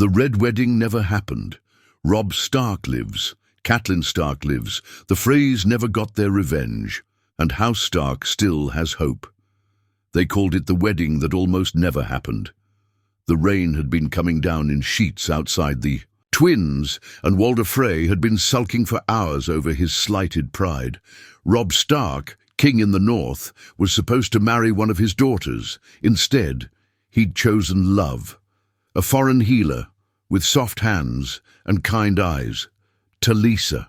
The Red Wedding never happened. Robb Stark lives. Catelyn Stark lives. The Freys never got their revenge. And House Stark still has hope. They called it the wedding that almost never happened. The rain had been coming down in sheets outside the twins, and Walder Frey had been sulking for hours over his slighted pride. Robb Stark, king in the north, was supposed to marry one of his daughters. Instead, he'd chosen love. A foreign healer, with soft hands and kind eyes. Talisa.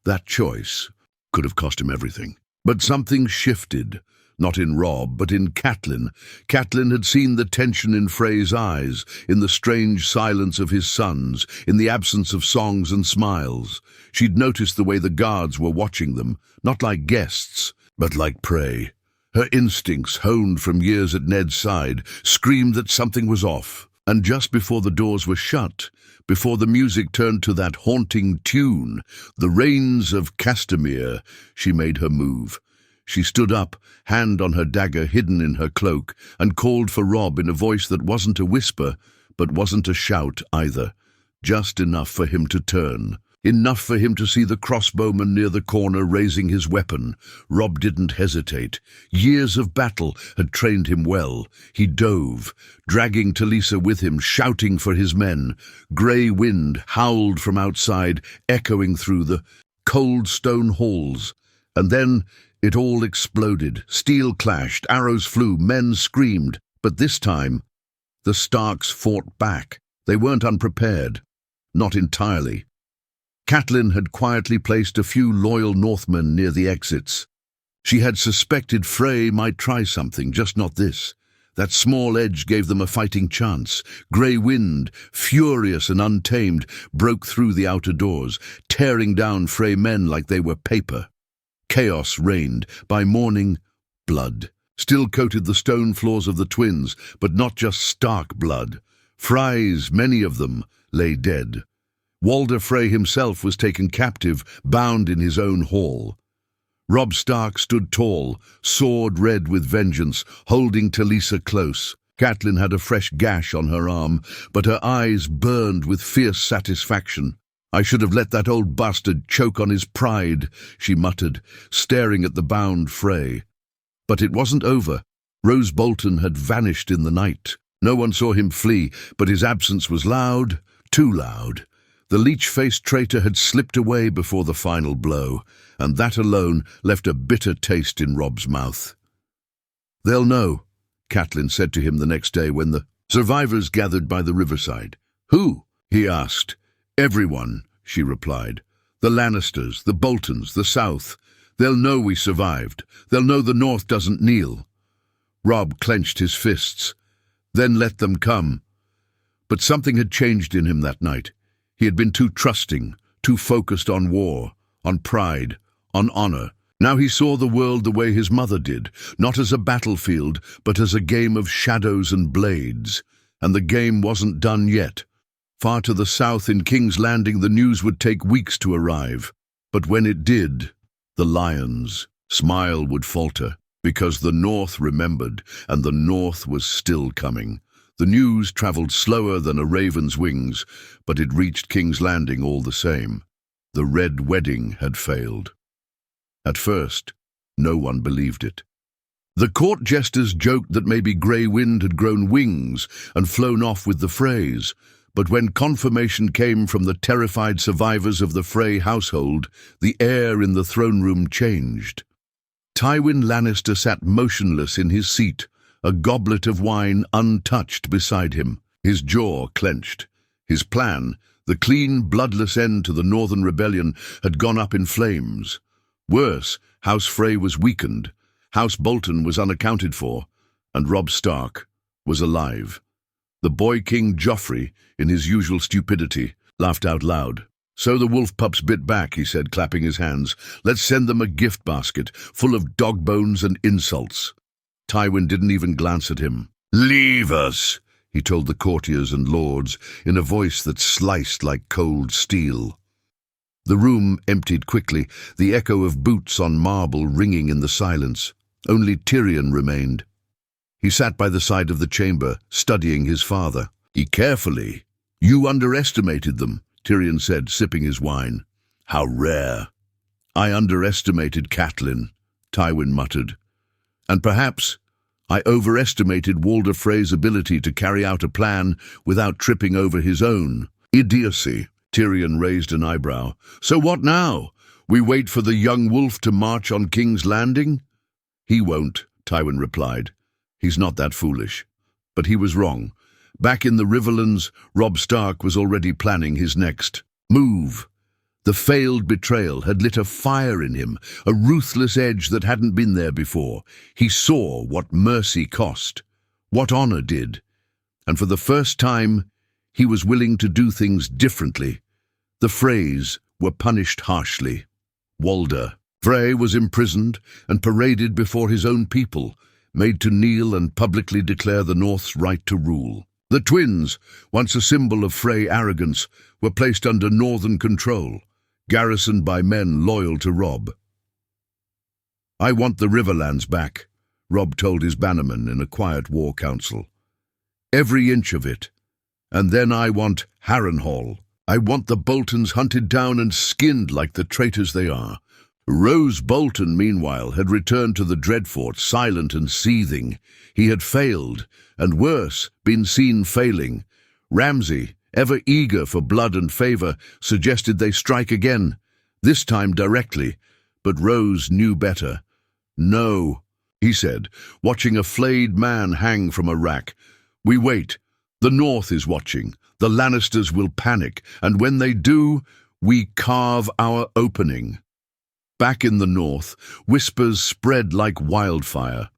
That choice could have cost him everything. But something shifted. Not in Robb, but in Catelyn. Catelyn had seen the tension in Frey's eyes, in the strange silence of his sons, in the absence of songs and smiles. She'd noticed the way the guards were watching them, not like guests, but like prey. Her instincts, honed from years at Ned's side, screamed that something was off. And just before the doors were shut, before the music turned to that haunting tune, the Rains of Castamere, she made her move. She stood up, hand on her dagger hidden in her cloak, and called for Robb in a voice that wasn't a whisper, but wasn't a shout either. Just enough for him to turn. Enough for him to see the crossbowman near the corner raising his weapon. Robb didn't hesitate. Years of battle had trained him well. He dove, dragging Talisa with him, shouting for his men. Grey wind howled from outside, echoing through the cold stone halls. And then it all exploded. Steel clashed, arrows flew, men screamed. But this time, the Starks fought back. They weren't unprepared. Not entirely. Catelyn had quietly placed a few loyal Northmen near the exits. She had suspected Frey might try something, just not this. That small edge gave them a fighting chance. Grey wind, furious and untamed, broke through the outer doors, tearing down Frey men like they were paper. Chaos reigned. By morning, blood still coated the stone floors of the twins, but not just Stark blood. Freys, many of them, lay dead. Walder Frey himself was taken captive, bound in his own hall. Robb Stark stood tall, sword red with vengeance, holding Talisa close. Catelyn had a fresh gash on her arm, but her eyes burned with fierce satisfaction. "I should have let that old bastard choke on his pride," she muttered, staring at the bound Frey. But it wasn't over. Roose Bolton had vanished in the night. No one saw him flee, but his absence was loud, too loud. The leech-faced traitor had slipped away before the final blow, and that alone left a bitter taste in Robb's mouth. "They'll know," Catelyn said to him the next day when the survivors gathered by the riverside. "Who?" he asked. "Everyone," she replied. "The Lannisters, the Boltons, the South. They'll know we survived. They'll know the North doesn't kneel." Robb clenched his fists. "Then let them come." But something had changed in him that night. He had been too trusting, too focused on war, on pride, on honor. Now he saw the world the way his mother did, not as a battlefield, but as a game of shadows and blades. And the game wasn't done yet. Far to the south in King's Landing, the news would take weeks to arrive. But when it did, the Lion's smile would falter, because the North remembered, and the North was still coming. The news travelled slower than a raven's wings, but it reached King's Landing all the same. The Red Wedding had failed. At first, no one believed it. The court jesters joked that maybe Grey Wind had grown wings and flown off with the Freys, but when confirmation came from the terrified survivors of the Frey household, the air in the throne room changed. Tywin Lannister sat motionless in his seat, a goblet of wine untouched beside him, his jaw clenched. His plan, the clean, bloodless end to the Northern Rebellion, had gone up in flames. Worse, House Frey was weakened, House Bolton was unaccounted for, and Robb Stark was alive. The boy king Joffrey, in his usual stupidity, laughed out loud. "So the wolf pups bit back," he said, clapping his hands. "Let's send them a gift basket full of dog bones and insults." Tywin didn't even glance at him. "Leave us," he told the courtiers and lords, in a voice that sliced like cold steel. The room emptied quickly, the echo of boots on marble ringing in the silence. Only Tyrion remained. He sat by the side of the chamber, studying his father. He carefully, You underestimated them, Tyrion said, sipping his wine. How rare. I underestimated Catelyn, Tywin muttered. And perhaps I overestimated Walder Frey's ability to carry out a plan without tripping over his own. Idiocy. Tyrion raised an eyebrow. So what now? We wait for the young wolf to march on King's Landing? He won't, Tywin replied. He's not that foolish. But he was wrong. Back in the Riverlands, Robb Stark was already planning his next move. The failed betrayal had lit a fire in him, a ruthless edge that hadn't been there before. He saw what mercy cost, what honor did, and for the first time, he was willing to do things differently. The Freys were punished harshly. Walder Frey was imprisoned and paraded before his own people, made to kneel and publicly declare the North's right to rule. The twins, once a symbol of Frey arrogance, were placed under northern control, garrisoned by men loyal to Robb. I want the Riverlands back, Robb told his bannermen in a quiet war council. Every inch of it. And then I want Harrenhal. I want the Boltons hunted down and skinned like the traitors they are. Rose Bolton, meanwhile, had returned to the Dreadfort, silent and seething. He had failed, and worse, been seen failing. Ramsay, ever eager for blood and favor, suggested they strike again, this time directly, but Rose knew better. No, he said, watching a flayed man hang from a rack. We wait. The North is watching. The Lannisters will panic, and when they do, we carve our opening. Back in the North, whispers spread like wildfire.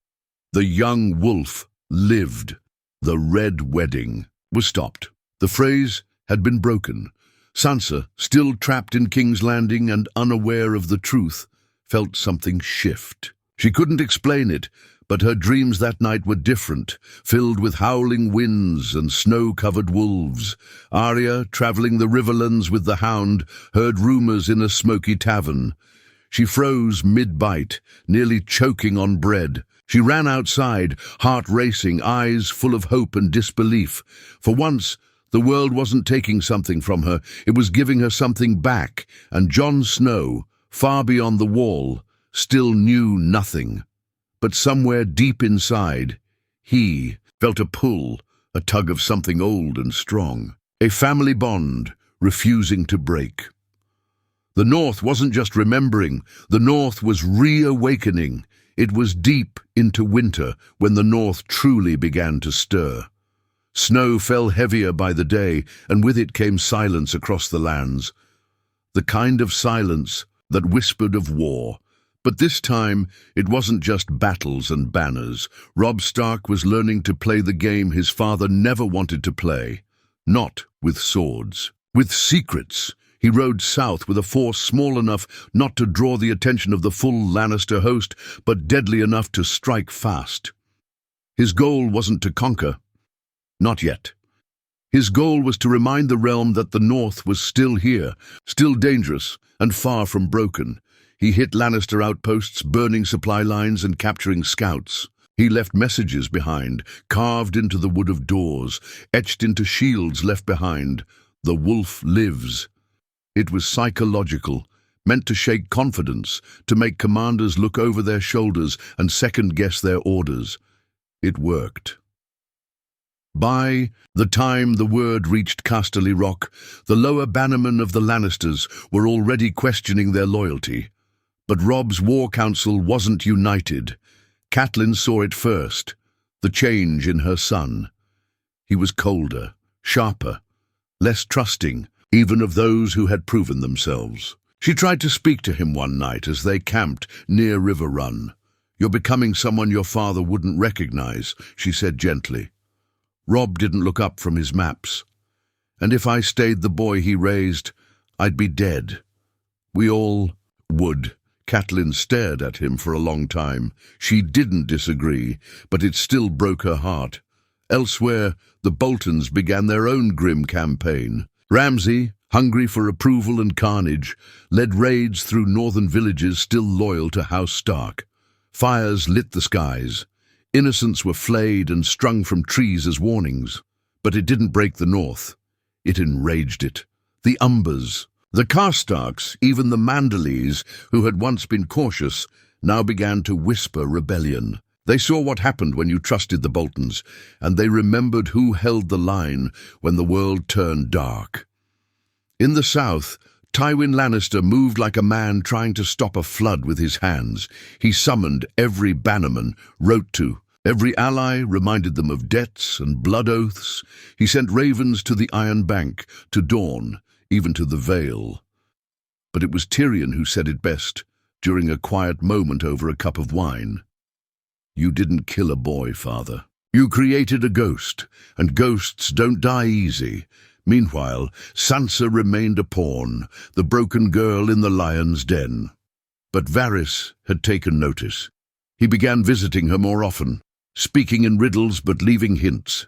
The young wolf lived. The Red Wedding was stopped. The Freys had been broken. Sansa, still trapped in King's Landing and unaware of the truth, felt something shift. She couldn't explain it, but her dreams that night were different, filled with howling winds and snow-covered wolves. Arya, travelling the Riverlands with the Hound, heard rumours in a smoky tavern. She froze mid-bite, nearly choking on bread. She ran outside, heart racing, eyes full of hope and disbelief. For once, the world wasn't taking something from her, it was giving her something back, and Jon Snow, far beyond the wall, still knew nothing. But somewhere deep inside, he felt a pull, a tug of something old and strong, a family bond refusing to break. The North wasn't just remembering, the North was reawakening. It was deep into winter when the North truly began to stir. Snow fell heavier by the day, and with it came silence across the lands. The kind of silence that whispered of war. But this time, it wasn't just battles and banners. Robb Stark was learning to play the game his father never wanted to play. Not with swords, with secrets. He rode south with a force small enough not to draw the attention of the full Lannister host, but deadly enough to strike fast. His goal wasn't to conquer. Not yet. His goal was to remind the realm that the North was still here, still dangerous, and far from broken. He hit Lannister outposts, burning supply lines and capturing scouts. He left messages behind, carved into the wood of doors, etched into shields left behind. The wolf lives. It was psychological, meant to shake confidence, to make commanders look over their shoulders and second-guess their orders. It worked. By the time the word reached Casterly Rock, the lower bannermen of the Lannisters were already questioning their loyalty. But Robb's war council wasn't united. Catelyn saw it first, the change in her son. He was colder, sharper, less trusting, even of those who had proven themselves. She tried to speak to him one night as they camped near River Run. "You're becoming someone your father wouldn't recognize," she said gently. Robb didn't look up from his maps. "And if I stayed the boy he raised, I'd be dead." "We all would." Catelyn stared at him for a long time. She didn't disagree, but it still broke her heart. Elsewhere, the Boltons began their own grim campaign. Ramsay, hungry for approval and carnage, led raids through northern villages still loyal to House Stark. Fires lit the skies. Innocents were flayed and strung from trees as warnings. But it didn't break the North. It enraged it. The Umbers, the Karstarks, even the Manderleys, who had once been cautious, now began to whisper rebellion. They saw what happened when you trusted the Boltons, and they remembered who held the line when the world turned dark. In the south, Tywin Lannister moved like a man trying to stop a flood with his hands. He summoned every bannerman, wrote to every ally, reminded them of debts and blood oaths. He sent ravens to the Iron Bank, to Dorne, even to the Vale. But it was Tyrion who said it best, during a quiet moment over a cup of wine. You didn't kill a boy, father. You created a ghost, and ghosts don't die easy. Meanwhile, Sansa remained a pawn, the broken girl in the lion's den. But Varys had taken notice. He began visiting her more often, speaking in riddles but leaving hints.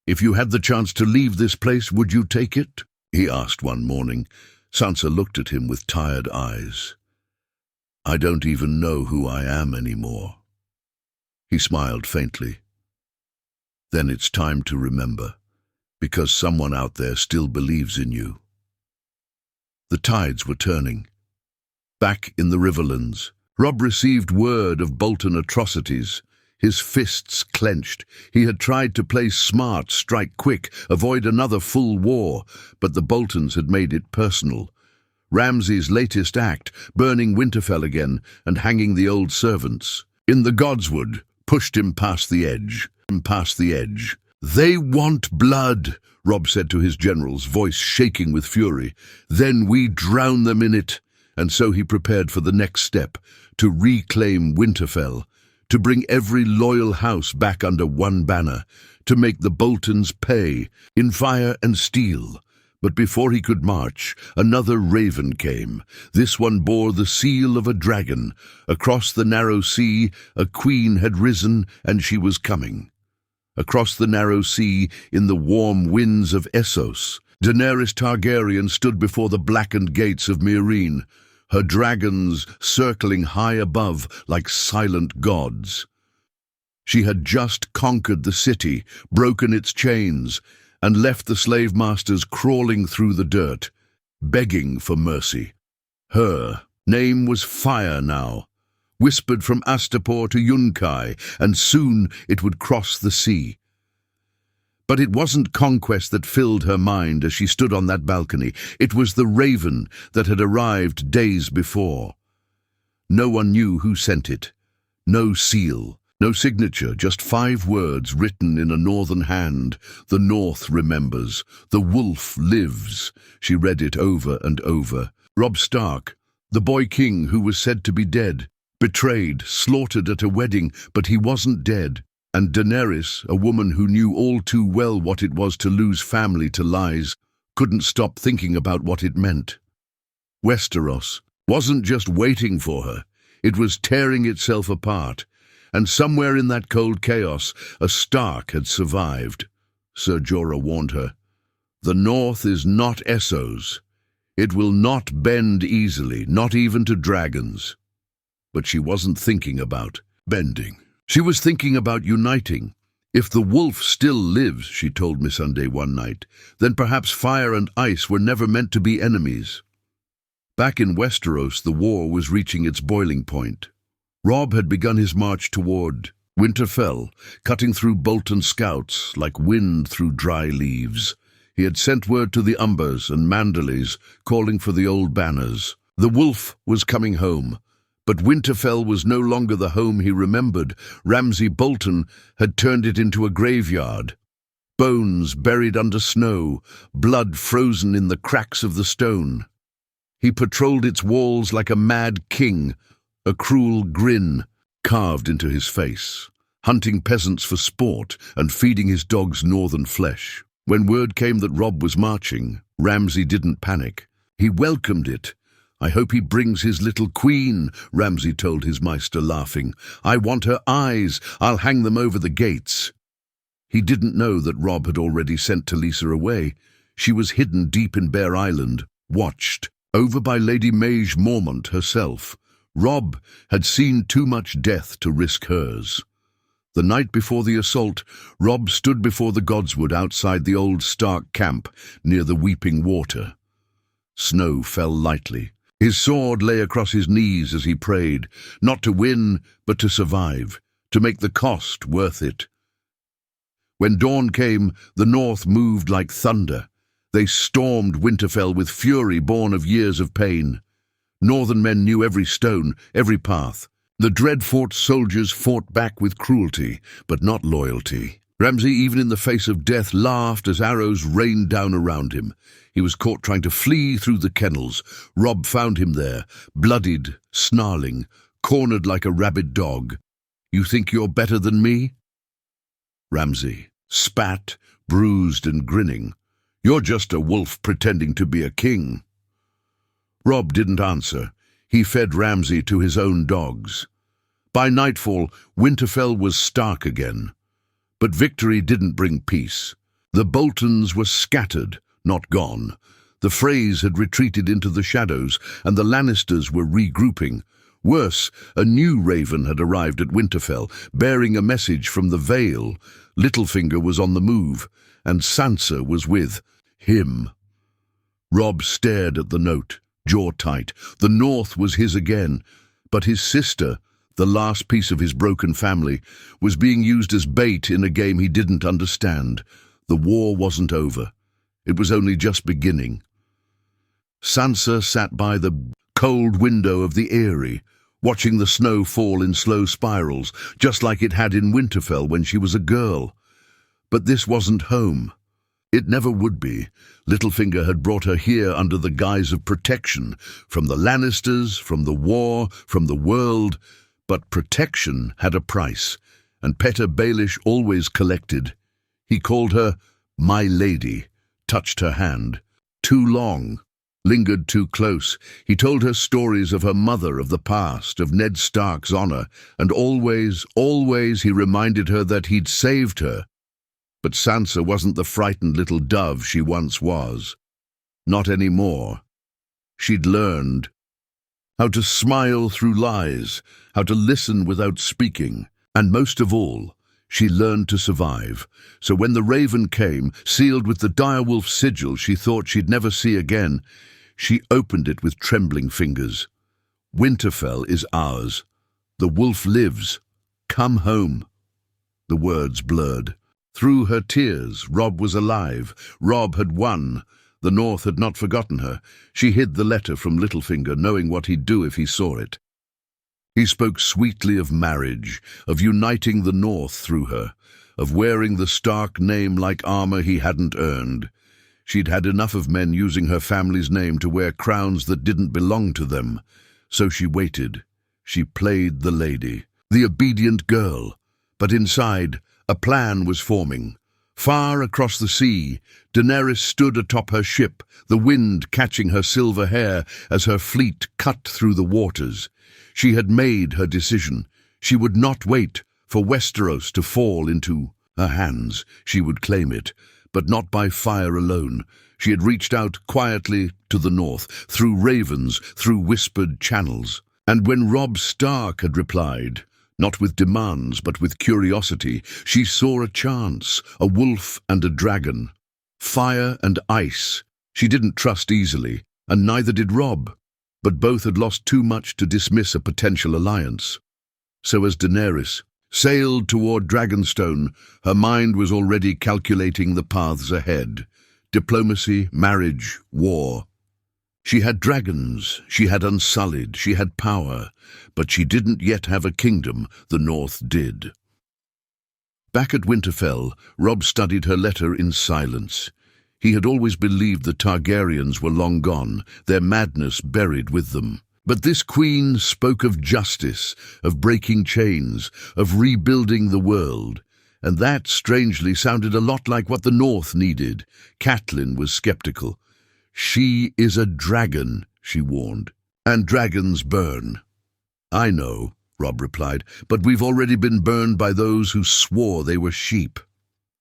"If you had the chance to leave this place, would you take it?" he asked one morning. Sansa looked at him with tired eyes. "I don't even know who I am anymore." He smiled faintly. "Then it's time to remember, because someone out there still believes in you." The tides were turning. Back in the Riverlands, Robb received word of Bolton atrocities. His fists clenched. He had tried to play smart, strike quick, avoid another full war, but the Boltons had made it personal. Ramsay's latest act, burning Winterfell again and hanging the old servants in the Godswood, pushed him past the edge. "They want blood," Robb said to his generals, voice shaking with fury. "Then we drown them in it." And so he prepared for the next step, to reclaim Winterfell, to bring every loyal house back under one banner, to make the Boltons pay in fire and steel. But before he could march, another raven came. This one bore the seal of a dragon. Across the narrow sea, a queen had risen, and she was coming. Across the narrow sea, in the warm winds of Essos, Daenerys Targaryen stood before the blackened gates of Meereen, her dragons circling high above like silent gods. She had just conquered the city, broken its chains, and left the slave masters crawling through the dirt, begging for mercy. Her name was Fire now, whispered from Astapor to Yunkai, and soon it would cross the sea. But it wasn't conquest that filled her mind as she stood on that balcony. It was the raven that had arrived days before. No one knew who sent it. No seal, no signature, just 5 words written in a northern hand. "The North remembers. The wolf lives." She read it over and over. Robb Stark, the boy king who was said to be dead, betrayed, slaughtered at a wedding, but he wasn't dead. And Daenerys, a woman who knew all too well what it was to lose family to lies, couldn't stop thinking about what it meant. Westeros wasn't just waiting for her, it was tearing itself apart. And somewhere in that cold chaos, a Stark had survived. Ser Jorah warned her. "The North is not Essos. It will not bend easily, not even to dragons." But she wasn't thinking about bending. She was thinking about uniting. "If the wolf still lives," she told Missandei one night, "then perhaps fire and ice were never meant to be enemies." Back in Westeros, the war was reaching its boiling point. Robb had begun his march toward Winterfell, cutting through Bolton scouts like wind through dry leaves. He had sent word to the Umbers and Manderleys, calling for the old banners. The wolf was coming home, but Winterfell was no longer the home he remembered. Ramsay Bolton had turned it into a graveyard. Bones buried under snow, blood frozen in the cracks of the stone. He patrolled its walls like a mad king, a cruel grin carved into his face, hunting peasants for sport and feeding his dogs northern flesh. When word came that Robb was marching, Ramsay didn't panic. He welcomed it. "I hope he brings his little queen," Ramsay told his maester, laughing. "I want her eyes. I'll hang them over the gates." He didn't know that Robb had already sent Talisa away. She was hidden deep in Bear Island, watched over by Lady Maege Mormont herself. Robb had seen too much death to risk hers. The night before the assault, Robb stood before the godswood outside the old Stark camp near the weeping water. Snow fell lightly. His sword lay across his knees as he prayed, not to win, but to survive, to make the cost worth it. When dawn came, the North moved like thunder. They stormed Winterfell with fury born of years of pain. Northern men knew every stone, every path. The dread-fought soldiers fought back with cruelty, but not loyalty. Ramsay, even in the face of death, laughed as arrows rained down around him. He was caught trying to flee through the kennels. Robb found him there, bloodied, snarling, cornered like a rabid dog. "You think you're better than me?" Ramsay spat, bruised and grinning. "You're just a wolf pretending to be a king." Robb didn't answer. He fed Ramsay to his own dogs. By nightfall, Winterfell was Stark again. But victory didn't bring peace. The Boltons were scattered, not gone. The Freys had retreated into the shadows, and the Lannisters were regrouping. Worse, a new raven had arrived at Winterfell, bearing a message from the Vale. Littlefinger was on the move, and Sansa was with him. Robb stared at the note, jaw tight. The North was his again, but his sister, the last piece of his broken family, was being used as bait in a game he didn't understand. The war wasn't over. It was only just beginning. Sansa sat by the cold window of the Eyrie, watching the snow fall in slow spirals, just like it had in Winterfell when she was a girl. But this wasn't home. It never would be. Littlefinger had brought her here under the guise of protection, from the Lannisters, from the war, from the world. But protection had a price, and Petter Baelish always collected. He called her "my lady," touched her hand. Too long, lingered too close. He told her stories of her mother, of the past, of Ned Stark's honor, and always, always he reminded her that he'd saved her. But Sansa wasn't the frightened little dove she once was. Not anymore. She'd learned how to smile through lies, how to listen without speaking, and most of all, she learned to survive. So when the raven came, sealed with the direwolf sigil she thought she'd never see again, she opened it with trembling fingers. "Winterfell is ours. The wolf lives. Come home." The words blurred. Through her tears, Robb was alive. Robb had won. The North had not forgotten her. She hid the letter from Littlefinger, knowing what he'd do if he saw it. He spoke sweetly of marriage, of uniting the North through her, of wearing the Stark name like armor he hadn't earned. She'd had enough of men using her family's name to wear crowns that didn't belong to them. So she waited. She played the lady, the obedient girl. But inside, a plan was forming. Far across the sea, Daenerys stood atop her ship, the wind catching her silver hair as her fleet cut through the waters. She had made her decision. She would not wait for Westeros to fall into her hands. She would claim it, but not by fire alone. She had reached out quietly to the North, through ravens, through whispered channels. And when Robb Stark had replied, not with demands, but with curiosity, she saw a chance, a wolf and a dragon. Fire and ice. She didn't trust easily, and neither did Robb, but both had lost too much to dismiss a potential alliance. So as Daenerys sailed toward Dragonstone, her mind was already calculating the paths ahead. Diplomacy, marriage, war. She had dragons, she had Unsullied, she had power, but she didn't yet have a kingdom. The North did. Back at Winterfell, Robb studied her letter in silence. He had always believed the Targaryens were long gone, their madness buried with them. But this queen spoke of justice, of breaking chains, of rebuilding the world. And that, strangely, sounded a lot like what the North needed. Catelyn was skeptical. "She is a dragon," she warned, "and dragons burn." "I know," Robb replied, "but we've already been burned by those who swore they were sheep."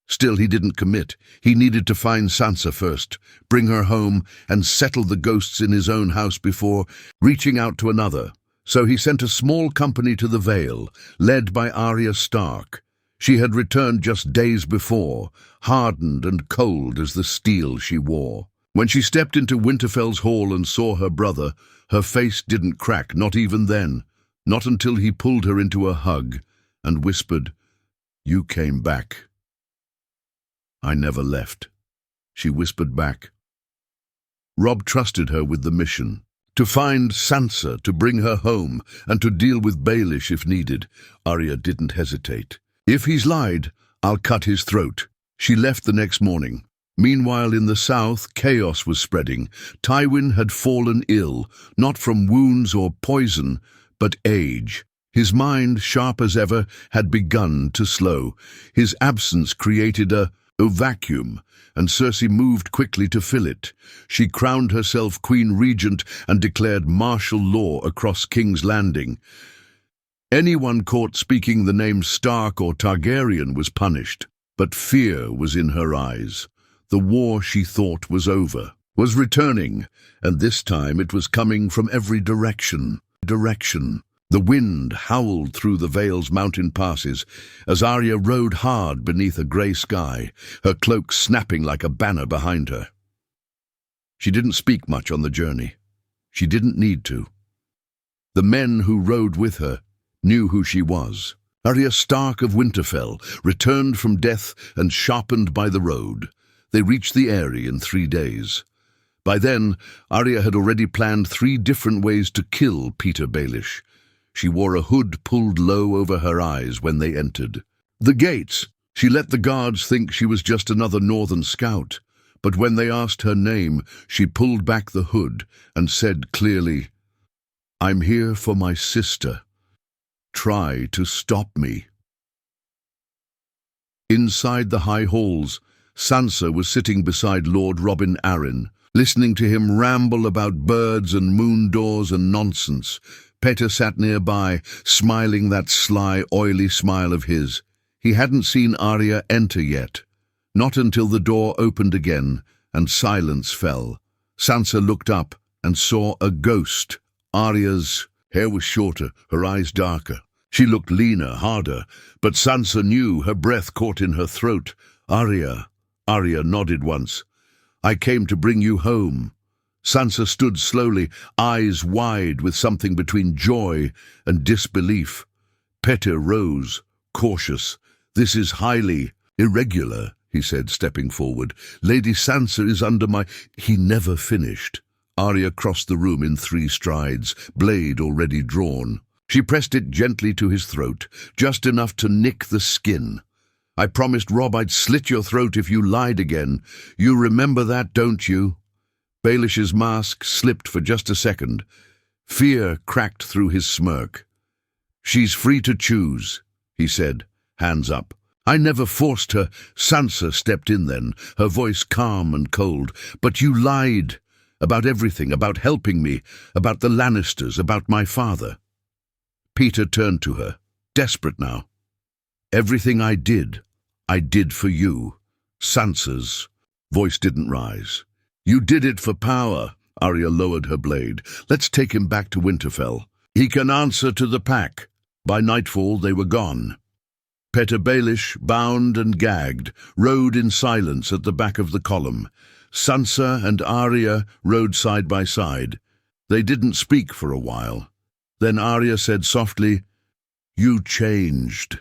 Still, he didn't commit. He needed to find Sansa first, bring her home, and settle the ghosts in his own house before reaching out to another. So he sent a small company to the Vale, led by Arya Stark. She had returned just days before, hardened and cold as the steel she wore. When she stepped into Winterfell's hall and saw her brother, her face didn't crack, not even then, not until he pulled her into a hug and whispered, "You came back." "I never left," she whispered back. Robb trusted her with the mission, to find Sansa, to bring her home, and to deal with Baelish if needed. Arya didn't hesitate. "If he's lied, I'll cut his throat." She left the next morning. Meanwhile, in the south, chaos was spreading. Tywin had fallen ill, not from wounds or poison, but age. His mind, sharp as ever, had begun to slow. His absence created a vacuum, and Cersei moved quickly to fill it. She crowned herself Queen Regent and declared martial law across King's Landing. Anyone caught speaking the name Stark or Targaryen was punished, but fear was in her eyes. The war she thought was over was returning, and this time it was coming from every direction. The wind howled through the Vale's mountain passes as Arya rode hard beneath a grey sky, her cloak snapping like a banner behind her. She didn't speak much on the journey. She didn't need to. The men who rode with her knew who she was. Arya Stark of Winterfell, returned from death and sharpened by the road. They reached the Eyrie in 3 days. By then, Arya had already planned 3 different ways to kill Peter Baelish. She wore a hood pulled low over her eyes when they entered. The gates. She let the guards think she was just another northern scout. But when they asked her name, she pulled back the hood and said clearly, "I'm here for my sister. Try to stop me." Inside the high halls, Sansa was sitting beside Lord Robin Arryn, listening to him ramble about birds and moon doors and nonsense. Petter sat nearby, smiling that sly, oily smile of his. He hadn't seen Arya enter yet, not until the door opened again and silence fell. Sansa looked up and saw a ghost. Arya's hair was shorter, her eyes darker. She looked leaner, harder, but Sansa knew, her breath caught in her throat. "Arya." Arya nodded once. "I came to bring you home." Sansa stood slowly, eyes wide with something between joy and disbelief. Petter rose, cautious. "This is highly irregular," he said, stepping forward. "Lady Sansa is under my—" He never finished. Arya crossed the room in 3 strides, blade already drawn. She pressed it gently to his throat, just enough to nick the skin. "I promised Robb I'd slit your throat if you lied again. You remember that, don't you?" Baelish's mask slipped for just a second. Fear cracked through his smirk. "She's free to choose," he said, hands up. "I never forced her." Sansa stepped in then, her voice calm and cold. "But you lied. About everything, about helping me, about the Lannisters, about my father." Peter turned to her, desperate now. "Everything I did for you." Sansa's voice didn't rise. "You did it for power." Arya lowered her blade. "Let's take him back to Winterfell. He can answer to the pack." By nightfall they were gone. Petter Baelish, bound and gagged, rode in silence at the back of the column. Sansa and Arya rode side by side. They didn't speak for a while. Then Arya said softly, "You changed."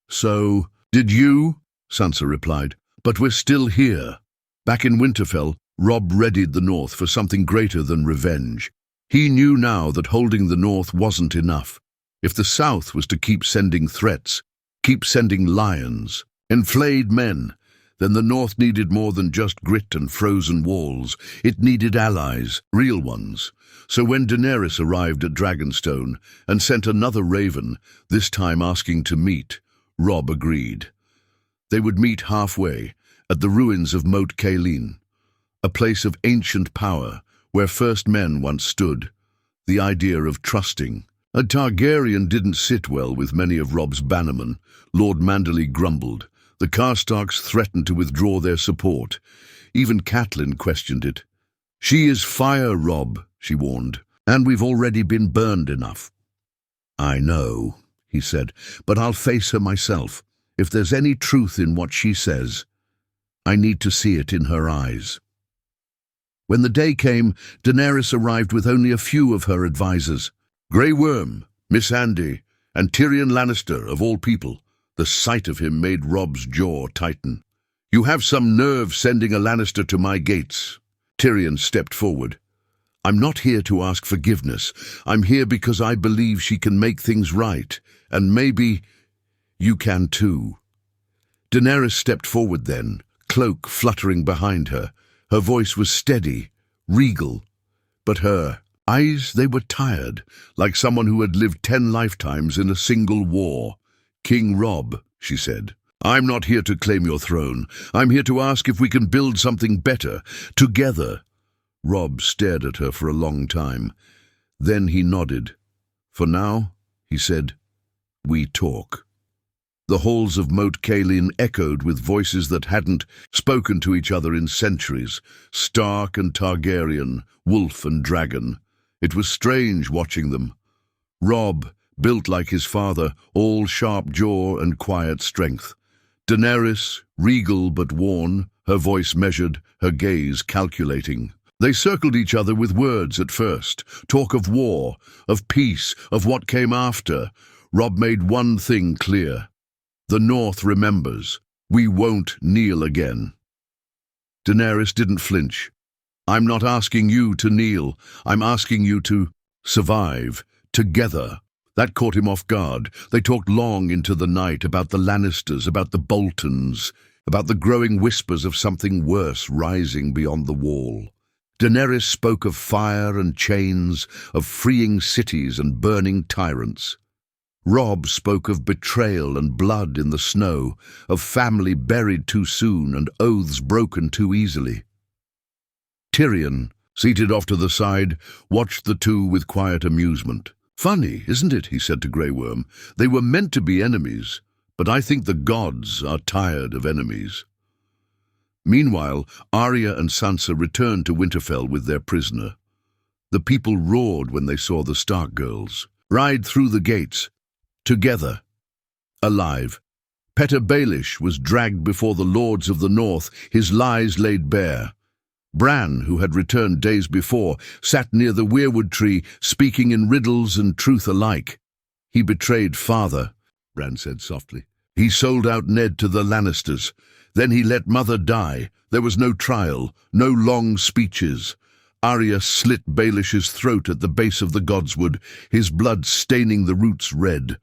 "So, did you?" Sansa replied. "But we're still here." Back in Winterfell, Robb readied the North for something greater than revenge. He knew now that holding the North wasn't enough. If the South was to keep sending threats, keep sending lions, enflayed men, then the North needed more than just grit and frozen walls. It needed allies, real ones. So when Daenerys arrived at Dragonstone and sent another raven, this time asking to meet, Robb agreed. They would meet halfway, at the ruins of Moat Cailin, a place of ancient power where first men once stood. The idea of trusting. A Targaryen didn't sit well with many of Robb's bannermen. Lord Manderley grumbled. The Karstarks threatened to withdraw their support. Even Catelyn questioned it. "She is fire, Robb," she warned, "and we've already been burned enough." "I know," he said, "but I'll face her myself. If there's any truth in what she says, I need to see it in her eyes." When the day came, Daenerys arrived with only a few of her advisers. Grey Worm, Miss Andy, and Tyrion Lannister, of all people. The sight of him made Robb's jaw tighten. "You have some nerve sending a Lannister to my gates." Tyrion stepped forward. "I'm not here to ask forgiveness. I'm here because I believe she can make things right, and maybe you can too." Daenerys stepped forward then, cloak fluttering behind her. Her voice was steady, regal, but her eyes, they were tired, like someone who had lived 10 lifetimes in a single war. "King Robb," she said, "I'm not here to claim your throne. I'm here to ask if we can build something better, together." Robb stared at her for a long time. Then he nodded. "For now," he said, "we talk." The halls of Moat Cailin echoed with voices that hadn't spoken to each other in centuries. Stark and Targaryen, wolf and dragon. It was strange watching them. Robb, built like his father, all sharp jaw and quiet strength. Daenerys, regal but worn, her voice measured, her gaze calculating. They circled each other with words at first, talk of war, of peace, of what came after. Robb made one thing clear. The North remembers. We won't kneel again. Daenerys didn't flinch. "I'm not asking you to kneel. I'm asking you to survive, together." That caught him off guard. They talked long into the night about the Lannisters, about the Boltons, about the growing whispers of something worse rising beyond the wall. Daenerys spoke of fire and chains, of freeing cities and burning tyrants. Robb spoke of betrayal and blood in the snow, of family buried too soon and oaths broken too easily. Tyrion, seated off to the side, watched the two with quiet amusement. "Funny, isn't it?" he said to Grey Worm. "They were meant to be enemies, but I think the gods are tired of enemies." Meanwhile, Arya and Sansa returned to Winterfell with their prisoner. The people roared when they saw the Stark girls ride through the gates, together, alive. Petter Baelish was dragged before the lords of the North, his lies laid bare. Bran, who had returned days before, sat near the weirwood tree, speaking in riddles and truth alike. "He betrayed father," Bran said softly. "He sold out Ned to the Lannisters. Then he let mother die. There was no trial, no long speeches." Arya slit Baelish's throat at the base of the Godswood, his blood staining the roots red.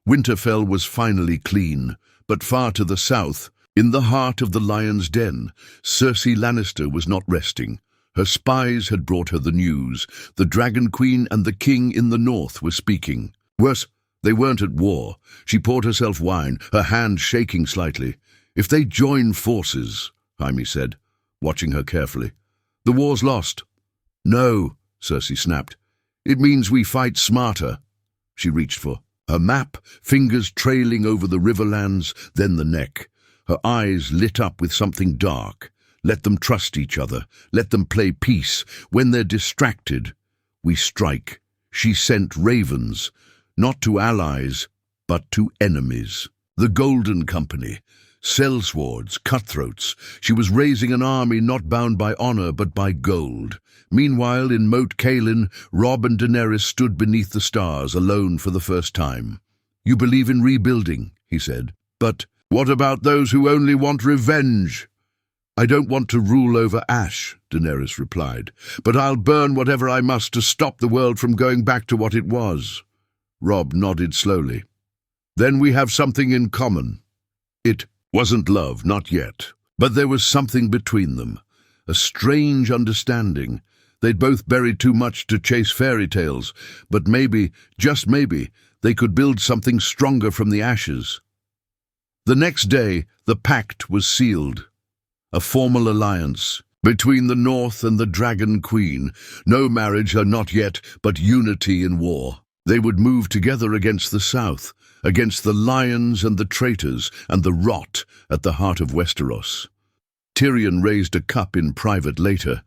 Winterfell was finally clean, but far to the south, in the heart of the Lion's Den, Cersei Lannister was not resting. Her spies had brought her the news. The Dragon Queen and the King in the north were speaking. Worse, they weren't at war. She poured herself wine, her hand shaking slightly. "If they join forces," Jaime said, watching her carefully, "the war's lost." "No," Cersei snapped. "It means we fight smarter." She reached for her map, fingers trailing over the riverlands, then the neck. Her eyes lit up with something dark. Let them trust each other. Let them play peace. When they're distracted, we strike. She sent ravens, not to allies, but to enemies. The Golden Company, sellswords, cutthroats. She was raising an army not bound by honor but by gold. Meanwhile, in Moat Cailin, Robb and Daenerys stood beneath the stars, alone for the first time. "You believe in rebuilding," he said. "But what about those who only want revenge?" "I don't want to rule over ash," Daenerys replied, "but I'll burn whatever I must to stop the world from going back to what it was." Robb nodded slowly. "Then we have something in common." It wasn't love, not yet, but there was something between them, a strange understanding. They'd both buried too much to chase fairy tales, but maybe, just maybe, they could build something stronger from the ashes. The next day, the pact was sealed, a formal alliance between the North and the Dragon Queen. No marriage, not yet, but unity in war. They would move together against the South, against the lions and the traitors and the rot at the heart of Westeros. Tyrion raised a cup in private later.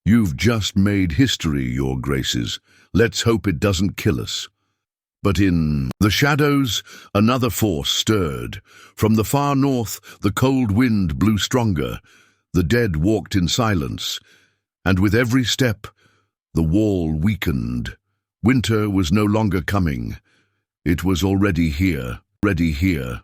"You've just made history, your graces. Let's hope it doesn't kill us." But in the shadows, another force stirred. From the far north, the cold wind blew stronger. The dead walked in silence, and with every step, the wall weakened. Winter was no longer coming. It was already here, ready here.